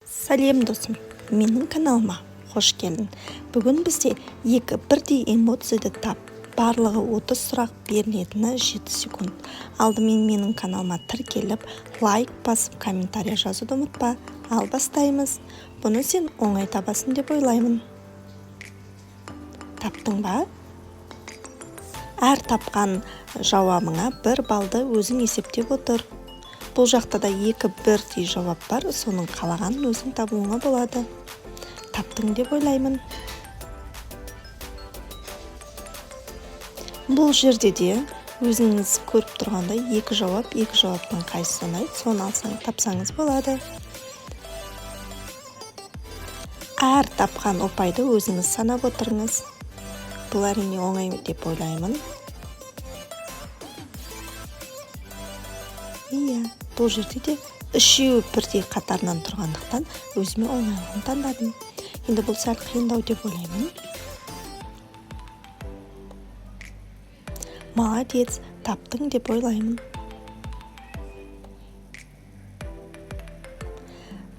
Сәлем досым, менің каналыма қош келдің. Бүгін бізде екі бірдей эмодзиді тап. Барлығы 30 сұрақ берілетіні 7 секунд. Алдымен менің каналыма тіркеліп, лайк басып, комментария жазуды ұмытпа. Ал бастаймыз. Бұны сен оңай табасың деп ойлаймын. Таптың ба? Әр тапқан жауабыңа 1 балды өзің есептеп отыр. Бұл жақта да екі бірдей жауап бар, соның қалағанын өзің табуыңа болады. Таптың деп ойлаймын. Бұл жерде де өзіңіз көріп тұрғандай екі жауаптың қайсысы ұнайды, соны тапсаңыз болады. Әр тапқан ұпайды өзіңіз санап отырыңыз. Бұл әрине оңай деп ойлаймын. Иә, бұл жерде де үшеуі бірдей қатарынан тұрғандықтан өзіме оңайлығын таңдадым. Енді бұл сәл қиындау деп ойлаймын. Молодец, таптың деп ойлаймын.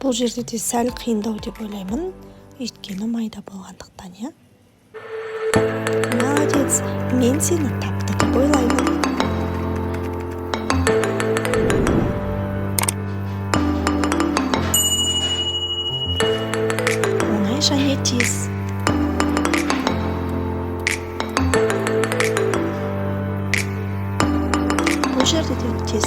Бұл жерде де сәл қиындау деп ойлаймын, өйткені майда болғандықтан, иә. Молодец, мен сені тапты деп ойлаймын. Оңай және тез. Бұл жерде де тез